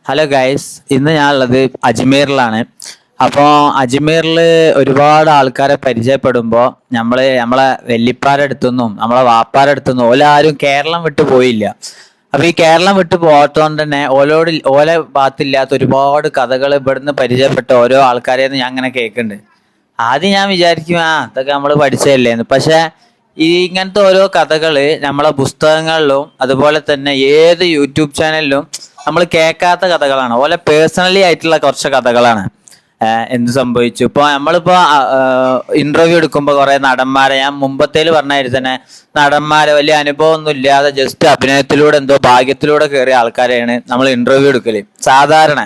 Hello guys, ഇന്ന് ഞാനുള്ളത് അജ്മീറിലാണ്. അപ്പോൾ അജ്മീറിൽ ഒരുപാട് ആൾക്കാരെ പരിചയപ്പെടുമ്പോൾ നമ്മളെ വെല്ലിപ്പാരുടെ അടുത്തുനിന്നും നമ്മളെ വാപ്പാരുടെ അടുത്തുനിന്നും ഓലാരും കേരളം വിട്ടു പോയില്ല. അപ്പൊ ഈ കേരളം വിട്ടു പോകാത്തതുകൊണ്ട് തന്നെ ഓലെ ഭാഗത്തില്ലാത്ത ഒരുപാട് കഥകൾ ഇവിടുന്ന് പരിചയപ്പെട്ട ഓരോ ആൾക്കാരെന്ന് ഞാൻ അങ്ങനെ കേൾക്കുന്നുണ്ട്. ആദ്യം ഞാൻ വിചാരിക്കും അതൊക്കെ നമ്മൾ പഠിച്ചതല്ലേന്ന്. പക്ഷെ ഇങ്ങനത്തെ ഓരോ കഥകള് നമ്മളെ പുസ്തകങ്ങളിലും അതുപോലെ തന്നെ ഏത് യൂട്യൂബ് ചാനലിലും നമ്മൾ കേൾക്കാത്ത കഥകളാണ്. ഓലെ പേഴ്സണലി ആയിട്ടുള്ള കുറച്ച് കഥകളാണ്. എന്ത് സംഭവിച്ചു ഇപ്പൊ നമ്മളിപ്പോ ഇന്റർവ്യൂ എടുക്കുമ്പോ കുറെ നടന്മാരെ, ഞാൻ മുമ്പത്തേല് പറഞ്ഞായിരുന്നു തന്നെ, നടന്മാരെ വലിയ അനുഭവം ഒന്നും ഇല്ലാതെ ജസ്റ്റ് അഭിനയത്തിലൂടെ എന്തോ ഭാഗ്യത്തിലൂടെ കയറിയ ആൾക്കാരെയാണ് നമ്മൾ ഇന്റർവ്യൂ എടുക്കല് സാധാരണ.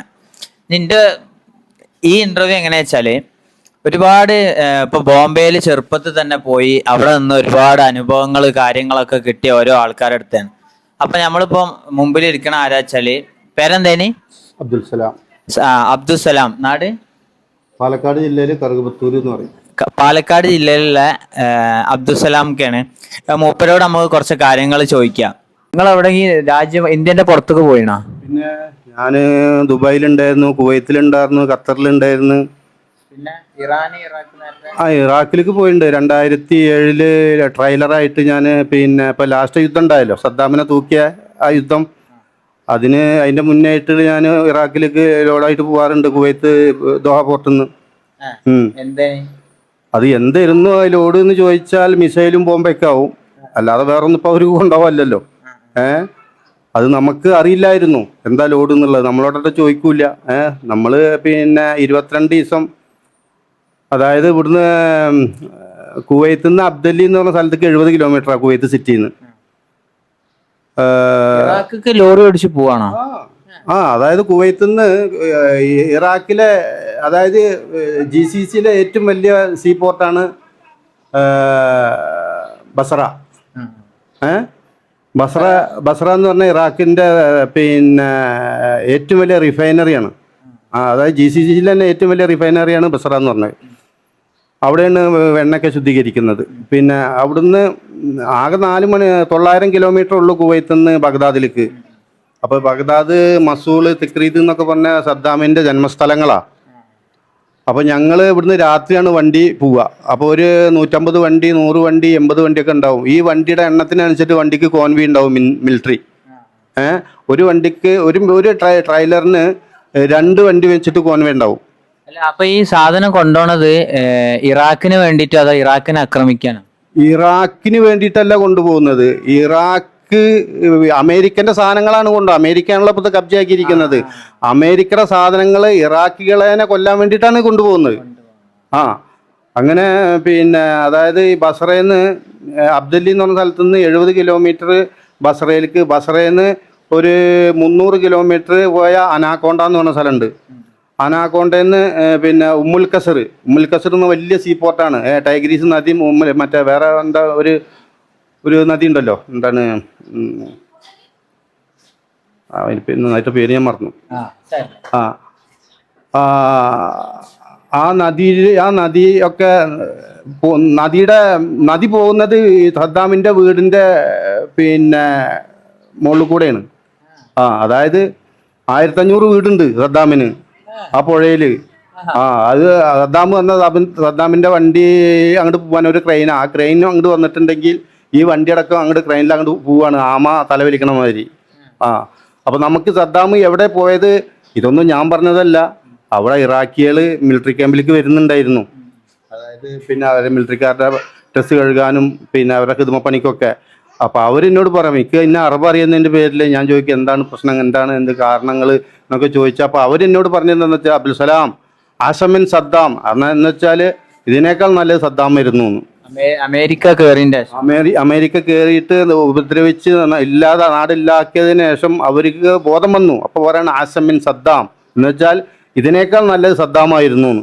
നിന്റെ ഈ ഇന്റർവ്യൂ എങ്ങനെയാ വെച്ചാല് ഒരുപാട് ഇപ്പൊ ബോംബെയിൽ ചെറുപ്പത്തിൽ തന്നെ പോയി അവിടെ നിന്ന് ഒരുപാട് അനുഭവങ്ങൾ കാര്യങ്ങളൊക്കെ കിട്ടിയ ഓരോ ആൾക്കാരുടെ അടുത്താണ്. അപ്പൊ നമ്മളിപ്പോ മുമ്പിൽ ഇരിക്കണ ആരാ വെച്ചാല്, പേരെന്തേനി? അബ്ദുൽ സലാം. അബ്ദുസലാം. നാട് പാലക്കാട് ജില്ലയില് കറുകപുത്തൂർ എന്ന് പറയും. പാലക്കാട് ജില്ലയിലുള്ള അബ്ദുസലാംക്കാണ്. മൂപ്പരോട് നമുക്ക് കുറച്ച് കാര്യങ്ങൾ ചോദിക്കാം. നിങ്ങൾ എവിടെ ഈ രാജ്യം ഇന്ത്യന്റെ പുറത്തേക്ക് പോയിണോ? പിന്നെ ഞാന് ദുബായിലുണ്ടായിരുന്നു, കുവൈത്തിലുണ്ടായിരുന്നു, ഖത്തറിലുണ്ടായിരുന്നു. പിന്നെ ഇറാഖ് ഇറാഖിലേക്ക് പോയിട്ടുണ്ട്. 2007 ട്രെയിലറായിട്ട് ഞാൻ. പിന്നെ ഇപ്പൊ ലാസ്റ്റ് യുദ്ധം ഉണ്ടായല്ലോ, സദ്ദാമിനെ തൂക്കിയ ആ യുദ്ധം, അതിന്റെ മുന്നേ ആയിട്ട് ഞാൻ ഇറാഖിലേക്ക് ലോഡായിട്ട് പോവാറുണ്ട്, കുവൈത്ത് ദോഹ പോർട്ടിൽ നിന്ന്. അത് എന്തായിരുന്നു ആ ലോഡ് എന്ന് ചോദിച്ചാൽ മിസൈലും ബോംബൊക്കെ ആവും, അല്ലാതെ വേറൊന്നും ഇപ്പൊ അവർ കൊണ്ടുപോകല്ലോ. അത് നമുക്ക് അറിയില്ലായിരുന്നു എന്താ ലോഡ് എന്നുള്ളത്, നമ്മളോടൊട്ട് ചോദിക്കൂല. നമ്മള് പിന്നെ 22 ദിവസം, അതായത് ഇവിടുന്ന് കുവൈത്തിൽ നിന്ന് അബ്ദല്ലി എന്ന് പറഞ്ഞ സ്ഥലത്തേക്ക് 70 കിലോമീറ്ററാണ് കുവൈത്ത് സിറ്റിയിൽ നിന്ന്. ലോറി ഓടിച്ച് പോവാണോ? അതായത് കുവൈത്തിൽ നിന്ന് ഇറാഖിലെ, അതായത് GCCയിലെ ഏറ്റവും വലിയ സീ പോർട്ടാണ് ബസറ. ബസറ എന്ന് പറഞ്ഞാൽ ഇറാഖിന്റെ പിന്നെ ഏറ്റവും വലിയ റിഫൈനറിയാണ്. അതായത് GCCയിലെ തന്നെ ഏറ്റവും വലിയ റിഫൈനറിയാണ് ബസറ എന്ന് പറഞ്ഞത്. അവിടെയാണ് എണ്ണയൊക്കെ ശുദ്ധീകരിക്കുന്നത്. പിന്നെ അവിടുന്ന് ആകെ 900 കിലോമീറ്റർ ഉള്ളു കുവൈത്തിൽ നിന്ന് ബഗ്ദാദിലേക്ക്. അപ്പോൾ ബഗ്ദാദ്, മസൂൾ, തിക്രീത് എന്നൊക്കെ പറഞ്ഞ സദ്ദാമിൻ്റെ ജന്മസ്ഥലങ്ങളാണ്. അപ്പോൾ ഞങ്ങൾ ഇവിടുന്ന് രാത്രിയാണ് വണ്ടി പോവുക. അപ്പോൾ ഒരു 150 വണ്ടി, 100 വണ്ടി, 80 വണ്ടിയൊക്കെ ഉണ്ടാവും. ഈ വണ്ടിയുടെ എണ്ണത്തിനനുസരിച്ച് വണ്ടിക്ക് കോൺവി ഉണ്ടാവും, മിലിറ്ററി. ഒരു വണ്ടിക്ക് ഒരു ട്രെയിലറിന് 2 വണ്ടി വെച്ചിട്ട് കോൺവേ ഉണ്ടാവും. അല്ല, അപ്പൊ ഈ സാധനം കൊണ്ടുപോണത് ഇറാഖിന് വേണ്ടിയിട്ടോ അതോ ഇറാഖിനെ ആക്രമിക്കാനോ? ഇറാഖിന് വേണ്ടിയിട്ടല്ല കൊണ്ടുപോകുന്നത്. അമേരിക്കന്റെ സാധനങ്ങളാണ് അമേരിക്കയാണല്ലോ ഇപ്പൊ കബ്ജയാക്കിയിരിക്കുന്നത്. അമേരിക്കയുടെ സാധനങ്ങൾ ഇറാഖികളെ കൊല്ലാൻ വേണ്ടിയിട്ടാണ് കൊണ്ടുപോകുന്നത്. അങ്ങനെ പിന്നെ അതായത് ഈ ബസറയിൽ അബ്ദല്ലി എന്ന് പറഞ്ഞ സ്ഥലത്ത് നിന്ന് 70 കിലോമീറ്റർ ബസറയിലേക്ക്, ബസറയിൽ നിന്ന് ഒരു 300 കിലോമീറ്റർ പോയ അനാക്കോണ്ട എന്ന് പറഞ്ഞ സ്ഥലമുണ്ട്. അനാക്കോണ്ടയിൽ നിന്ന് പിന്നെ ഉമ്മുൽ ഖസർ എന്ന വലിയ സീ പോർട്ടാണ്. ടൈഗ്രീസ് നദി, മറ്റേ വേറെ എന്താ ഒരു നദി ഉണ്ടല്ലോ, എന്താണ് നന്നായിട്ട് പേര് ഞാൻ മറന്നു. ആ നദിയൊക്കെ നദി പോകുന്നത് സദ്ദാമിൻ്റെ വീടിൻ്റെ പിന്നെ മുകളിൽ കൂടെയാണ്. അതായത് 1500 വീടുണ്ട് സദ്ദാമിന് ആ പുഴയിൽ. അത് സദ്ദാമിൻ്റെ വണ്ടി അങ്ങോട്ട് പോകാൻ ഒരു ക്രെയിനാണ്. ആ ക്രെയിനും അങ്ങോട്ട് വന്നിട്ടുണ്ടെങ്കിൽ ഈ വണ്ടി അടക്കം അങ്ങോട്ട് ക്രെയിനിൽ അങ്ങോട്ട് പോവാണ്, ആമ തലവലിക്കണ മാതിരി. അപ്പോൾ നമുക്ക് സദ്ദാം എവിടെ പോയത് ഇതൊന്നും ഞാൻ പറഞ്ഞതല്ല. അവിടെ ഇറാഖികൾ മിലിറ്ററി ക്യാമ്പിലേക്ക് വരുന്നുണ്ടായിരുന്നു. അതായത് പിന്നെ അവരെ മിലിറ്ററിക്കാരുടെ ഡ്രസ്സ് കഴുകാനും പിന്നെ അവരുടെ ഹിദ്മപ്പണിക്കൊക്കെ. അപ്പോൾ അവരെന്നോട് പറയാം, എനിക്ക് ഇന്ന അറബ് അറിയുന്നതിൻ്റെ പേരിൽ ഞാൻ ചോദിക്കും എന്താണ് പ്രശ്നം, എന്ത് കാരണങ്ങൾ എന്നൊക്കെ ചോദിച്ചാൽ, അപ്പോൾ അവരെന്നോട് പറഞ്ഞതെന്ന് വെച്ചാൽ, അബ്ദുൽ സലാം ആസമിൻ സദ്ദാം എന്ന് വെച്ചാൽ ഇതിനേക്കാൾ നല്ലത് സദ്ദാം വരുന്നു. അമേരിക്ക കയറിയിട്ട് ഉപദ്രവിച്ച് നാടില്ലാക്കിയതിന് ശേഷം അവർക്ക് ബോധം വന്നു. അപ്പോൾ പറയാണ് ആസമിൻ സദ്ദാം എന്ന് വെച്ചാൽ ഇതിനേക്കാൾ നല്ലത് സദ്ദാമായിരുന്നു.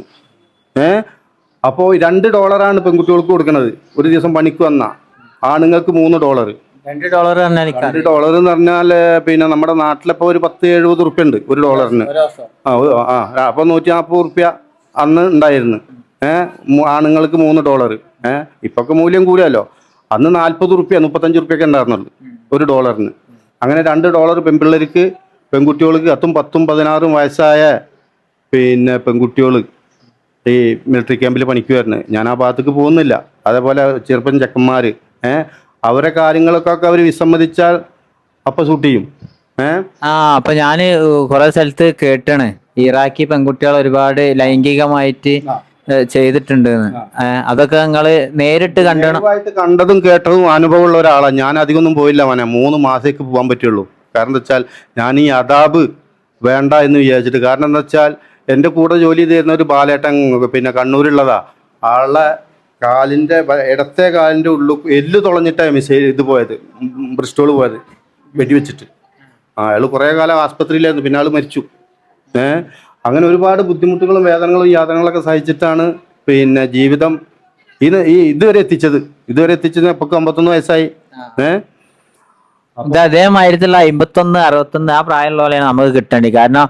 അപ്പോൾ $2 പെൺകുട്ടികൾക്ക് കൊടുക്കുന്നത്. ഒരു ദിവസം പണിക്ക് വന്ന ആണുങ്ങൾക്ക് $3. $2 എന്ന് പറഞ്ഞാൽ പിന്നെ നമ്മുടെ നാട്ടിലിപ്പോൾ ഒരു 10-70 റുപ്യ ഉണ്ട് ഒരു ഡോളറിന്. അപ്പോൾ 140 റുപ്യ അന്ന് ഉണ്ടായിരുന്നു. ആണുങ്ങൾക്ക് $3. ഇപ്പൊക്കെ മൂല്യം കൂടിയല്ലോ. അന്ന് 40 റുപ്യ 35 റുപ്യൊക്കെ ഉണ്ടായിരുന്നുള്ളൂ ഒരു ഡോളറിന്. അങ്ങനെ $2 പെൺപിള്ളേർക്ക് പെൺകുട്ടികൾക്ക് 10, 10, 16 വയസ്സായ പിന്നെ പെൺകുട്ടികൾ ഈ മിലിറ്ററി ക്യാമ്പിൽ പണിക്ക് വരുന്നത്. ഞാൻ ആ ഭാഗത്തേക്ക് പോകുന്നില്ല. അതേപോലെ ചെറുപ്പൻ ചെക്കന്മാർ അവരെ കാര്യങ്ങളൊക്കെ അവർ വിസമ്മതിച്ചാൽ അപ്പം ഷൂട്ട് ചെയ്യും. അപ്പൊ ഞാന് കുറെ സ്ഥലത്ത് കേട്ടാണ് ഇറാഖി പെൺകുട്ടികൾ ഒരുപാട് ലൈംഗികമായിട്ട് ചെയ്തിട്ടുണ്ട്. അതൊക്കെ നിങ്ങള് നേരിട്ട് കണ്ടതും കേട്ടതും അനുഭവമുള്ള ഒരാളാണ് ഞാൻ. അധികമൊന്നും പോയില്ല മോനെ, 3 മാസത്തേക്ക് പോകാൻ പറ്റുള്ളൂ. കാരണം എന്താ വെച്ചാൽ ഞാൻ ഈ അദാബ് വേണ്ട എന്ന് വിചാരിച്ചിട്ട്. കാരണം എന്താ വെച്ചാൽ എൻ്റെ കൂടെ ജോലി ചെയ്തിരുന്ന ഒരു ബാലേട്ടൻ പിന്നെ കണ്ണൂരുള്ളതാ. ആളെ കാലിൻ്റെ ഇടത്തെ കാലിൻ്റെ ഉള്ളു എല്ല് തുളഞ്ഞിട്ടാണ് മിസൈൽ ഇത് പോയത്, ബ്രിസ്റ്റോൾ പോയത് വെടിവെച്ചിട്ട്. അയാൾ കുറേ കാലം ആസ്പത്രിയിലായിരുന്നു, പിന്നെ ആൾ മരിച്ചു. അങ്ങനെ ഒരുപാട് ബുദ്ധിമുട്ടുകളും വേദനകളും യാതനകളൊക്കെ സഹിച്ചിട്ടാണ് പിന്നെ ജീവിതം ഇതുവരെ എത്തിച്ചത്. ഇപ്പൊ 51 വയസ്സായി. അതേമാതിരത്തിലുള്ള 51, 61 ആ പ്രായമുള്ള പോലെയാണ് നമുക്ക് കിട്ടേണ്ടത്. കാരണം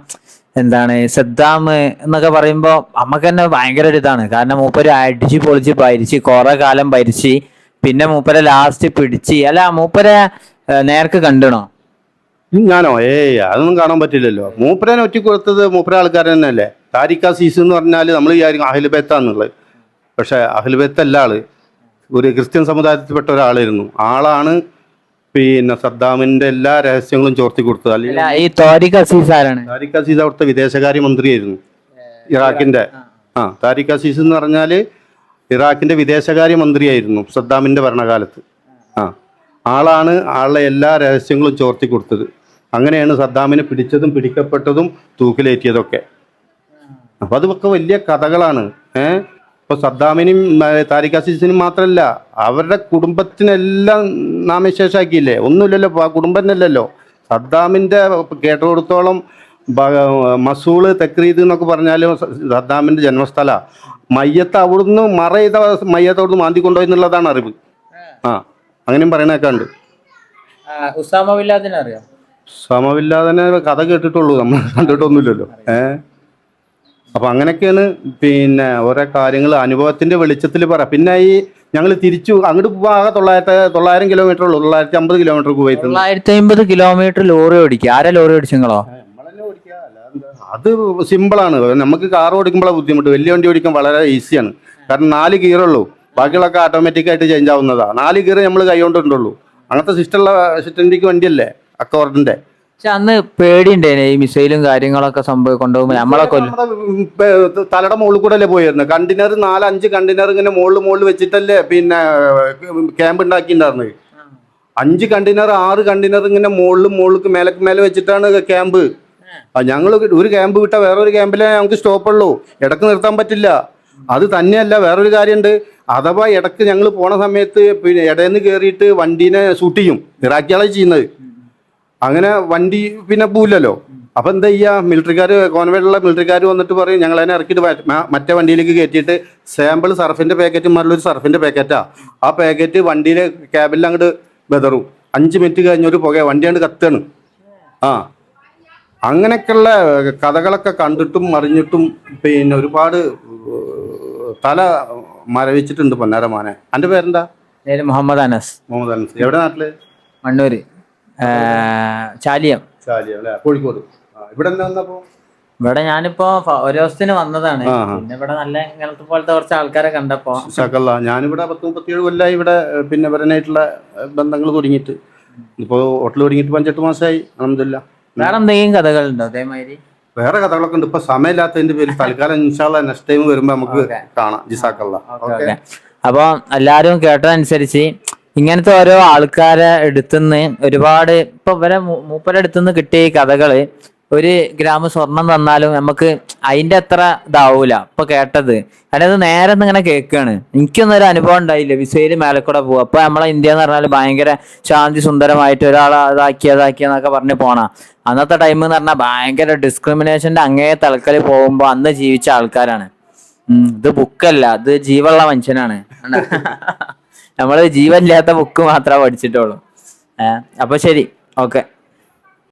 എന്താണ് സദ്ദാം എന്നൊക്കെ പറയുമ്പോ നമുക്ക് തന്നെ ഭയങ്കര ഒരു ഇതാണ്. കാരണം മൂപ്പര് അടിച്ച് പൊളിച്ച് ഭരിച്ച് കുറെ കാലം ഭരിച്ച് പിന്നെ മൂപ്പരെ ലാസ്റ്റ് പിടിച്ച്. അല്ല, മൂപ്പരെ നേർക്ക് കണ്ടണോ? ഞാനോ? അതൊന്നും കാണാൻ പറ്റില്ലല്ലോ. മൂപ്പരനെ ഒറ്റ കൊടുത്തത് മൂപ്പര ആൾക്കാർ തന്നെയല്ലേ. താരിഖ് അസീസ് എന്ന് പറഞ്ഞാൽ നമ്മൾ വിചാരിക്കും അഹ്ലുബൈത്താന്നുള്ളത്. പക്ഷെ അഹ്ലുബൈത്തല്ല, ആള് ഒരു ക്രിസ്ത്യൻ സമുദായത്തിൽപ്പെട്ട ഒരാളായിരുന്നു. ആളാണ് പിന്നെ സദ്ദാമിന്റെ എല്ലാ രഹസ്യങ്ങളും ചോർത്തി കൊടുത്തത്. അല്ലെങ്കിൽ ഈ താരിഖ് അസീസ് ആരാണ്? താരിഖ് അസീസ് അവിടുത്തെ വിദേശകാര്യ മന്ത്രിയായിരുന്നു, ഇറാഖിന്റെ. താരിഖ് അസീസ് എന്ന് പറഞ്ഞാൽ ഇറാഖിന്റെ വിദേശകാര്യ മന്ത്രിയായിരുന്നു സദ്ദാമിന്റെ ഭരണകാലത്ത്. ആളാണ് ആളുടെ എല്ലാ രഹസ്യങ്ങളും ചോർത്തി കൊടുത്തത്. അങ്ങനെയാണ് സദ്ദാമിനെ പിടിച്ചതും പിടിക്കപ്പെട്ടതും തൂക്കിലേറ്റിയതൊക്കെ. അപ്പൊ അതൊക്കെ വലിയ കഥകളാണ്. ഇപ്പൊ സദ്ദാമിനും താരിഖ് അസീസിനും മാത്രമല്ല, അവരുടെ കുടുംബത്തിനെല്ലാം നാമശേഷാക്കിയില്ലേ. ഒന്നുമില്ലല്ലോ, ആ കുടുംബം തന്നെയല്ലല്ലോ. സദ്ദാമിന്റെ കേട്ടോടത്തോളം മസൂള് തക്രീദ് എന്നൊക്കെ പറഞ്ഞാലും സദ്ദാമിന്റെ ജന്മസ്ഥല. മയ്യത്ത് അവിടുന്ന് മറ ചെയ്ത മയ്യത്ത് അവിടുന്ന് മാന്തി കൊണ്ടുപോയി എന്നുള്ളതാണ് അറിവ്. അങ്ങനെയും പറയണൊക്കെ ഉണ്ട്. ഉസാമ ബിൻ ലാദനെ അറിയാം? ഉസാമ ബിൻ ലാദനെ കഥ കേട്ടിട്ടുള്ളൂ, നമ്മൾ കണ്ടിട്ടൊന്നുമില്ലല്ലോ. അപ്പൊ അങ്ങനെയൊക്കെയാണ് പിന്നെ ഓരോ കാര്യങ്ങൾ അനുഭവത്തിന്റെ വെളിച്ചത്തിൽ പറ. പിന്നെ ഈ ഞങ്ങൾ തിരിച്ചു അങ്ങോട്ട് പോകാൻ 900 കിലോമീറ്റർ ഉള്ളൂ. 950 കിലോമീറ്റർ കുവൈത്ത്. 950 കിലോമീറ്റർ ലോറി ഓടിക്കുക. ആരാ ലോറി ഓടിച്ചോ? അത് സിമ്പിളാണ്. നമുക്ക് കാർ ഓടിക്കുമ്പോഴാണ് ബുദ്ധിമുട്ട്. വലിയ വണ്ടി ഓടിക്കാൻ വളരെ ഈസിയാണ്. കാരണം 4 ഗിയറുള്ളൂ, ബാക്കിയുള്ളൊക്കെ ഓട്ടോമാറ്റിക് ആയിട്ട് ചേഞ്ച് ആവുന്നതാ. 4 ഗിയർ നമ്മൾ കൈകൊണ്ടുള്ളൂ. അങ്ങനത്തെ സിസ്റ്റന്റിക്ക് വണ്ടിയല്ലേ അക്കോർഡിന്റെ. പക്ഷെ അന്ന് പേടിയുണ്ടേനെ ഈ മിസൈലും കാര്യങ്ങളൊക്കെ സംഭവം കൊണ്ടുപോകുമ്പോൾ നമ്മളെ തലയുടെ മുകളിൽ കൂടെ അല്ലേ പോയിരുന്നു. കണ്ടെയ്നർ 4-5 കണ്ടെയ്നർ ഇങ്ങനെ മുകളിൽ വെച്ചിട്ടല്ലേ പിന്നെ ക്യാമ്പ് ഉണ്ടാക്കിയിട്ടുണ്ടായിരുന്നത്. 5 കണ്ടെയ്നർ 6 കണ്ടെയ്നർ ഇങ്ങനെ മുകളിലേക്ക് മേലെ വെച്ചിട്ടാണ് ക്യാമ്പ്. ഞങ്ങൾ ഒരു ക്യാമ്പ് വിട്ടാൽ വേറൊരു ക്യാമ്പിലേ നമുക്ക് സ്റ്റോപ്പുള്ളൂ, ഇടക്ക് നിർത്താൻ പറ്റില്ല. അത് തന്നെയല്ല, വേറൊരു കാര്യമുണ്ട്. അഥവാ ഇടക്ക് ഞങ്ങൾ പോണ സമയത്ത് പിന്നെ ഇടയിൽ നിന്ന് കയറിയിട്ട് വണ്ടീനെ ഷൂട്ട് ചെയ്യും, ഇറാഖികളെ ചെയ്യുന്നത്. അങ്ങനെ വണ്ടി പിന്നെ പോവില്ലല്ലോ. അപ്പൊ എന്താ ചെയ്യാ, കോൺവേലുള്ള മിലിറ്ററിക്കാർ വന്നിട്ട് പറയും ഞങ്ങളതിനെ ഇറക്കിയിട്ട് മറ്റേ വണ്ടിയിലേക്ക് കയറ്റിയിട്ട് സാമ്പിൾ സർഫിന്റെ പാക്കറ്റ് മാറിലൊരു സർഫിന്റെ പാക്കറ്റാ. ആ പാക്കറ്റ് വണ്ടിയിലെ ക്യാബിൽ അങ്ങോട്ട് ബെതറും. 5 മിനിറ്റ് കഴിഞ്ഞൊരു പുക വണ്ടി അങ്ങോട്ട് കത്താണ്. അങ്ങനെയൊക്കെയുള്ള കഥകളൊക്കെ കണ്ടിട്ടും അറിഞ്ഞിട്ടും പിന്നെ ഒരുപാട് തല മരവിച്ചിട്ടുണ്ട് പൊന്നാരമാനെ. എൻ്റെ പേരെന്താ? മുഹമ്മദ് അനസ്. മുഹമ്മദ് അനസ്. എവിടെ നാട്ടില്? മണ്ണൂര്, ചാലിയം അല്ലേ, കോഴിക്കോട്. ഇവിടെ എന്താ വന്നപ്പോ? ഇവിടെ ഞാനിപ്പോ ഒരു ദിവസത്തിന് വന്നതാണ്. പിന്നെ ഇവിടെ നല്ല ഇങ്ങനത്തെ പോലത്തെ കുറച്ച് ആൾക്കാരെ കണ്ടപ്പോ ഞാനിവിടെ 10-37 കൊല്ലായി ഇവിടെ പിന്നെ വരാനായിട്ടുള്ള ബന്ധങ്ങൾ തുടങ്ങിയിട്ട്. ഇപ്പോ ഹോട്ടൽ തുടങ്ങിയിട്ട് 5-8 മാസമായി. അൽഹംദുലില്ലാ. വേറെ എന്തെങ്കിലും കഥകളുണ്ടോ അതേമാതിരി? വേറെ കഥകളൊക്കെ ഉണ്ട്. ഇപ്പൊ സമയമില്ലാത്തതിന്റെ പേര് തൽക്കാലം ഇൻഷാല്ലാ നെക്സ്റ്റ് ടൈം വരുമ്പോ നമുക്ക് കാണാം. ജിസാക്കല്ലാ. അപ്പൊ എല്ലാരും കേട്ടതനുസരിച്ച് ഇങ്ങനത്തെ ഓരോ ആൾക്കാരെ അടുത്തുനിന്ന് ഒരുപാട് ഇപ്പൊ ഇവരെ മൂപ്പരെ അടുത്തുനിന്ന് കിട്ടിയ ഈ കഥകള് 1 ഗ്രാം സ്വർണം തന്നാലും നമുക്ക് അതിന്റെ അത്ര ഇതാവൂല. ഇപ്പൊ കേട്ടത് കാരണം ഇത് നേരെ ഇങ്ങനെ കേൾക്കാണ്. എനിക്കൊന്നും ഒരു അനുഭവം ഉണ്ടായില്ല മിസൈല് മേലക്കൂടെ പോവുക. അപ്പൊ നമ്മളെ ഇന്ത്യ എന്ന് പറഞ്ഞാൽ ഭയങ്കര ശാന്തി സുന്ദരമായിട്ട് ഒരാളെ അതാക്കിയെന്നൊക്കെ പറഞ്ഞ് പോണ അന്നത്തെ ടൈം എന്ന് പറഞ്ഞാൽ ഭയങ്കര ഡിസ്ക്രിമിനേഷന്റെ അങ്ങേ തലക്കല് പോകുമ്പോ അന്ന് ജീവിച്ച ആൾക്കാരാണ്. ഇത് ബുക്കല്ല, ഇത് ജീവനുള്ള മനുഷ്യനാണ്. നമ്മള് ജീവനില്ലാത്ത ബുക്ക് മാത്രമേ പഠിച്ചിട്ടുള്ളൂ. അപ്പൊ ശരി, ഓക്കെ.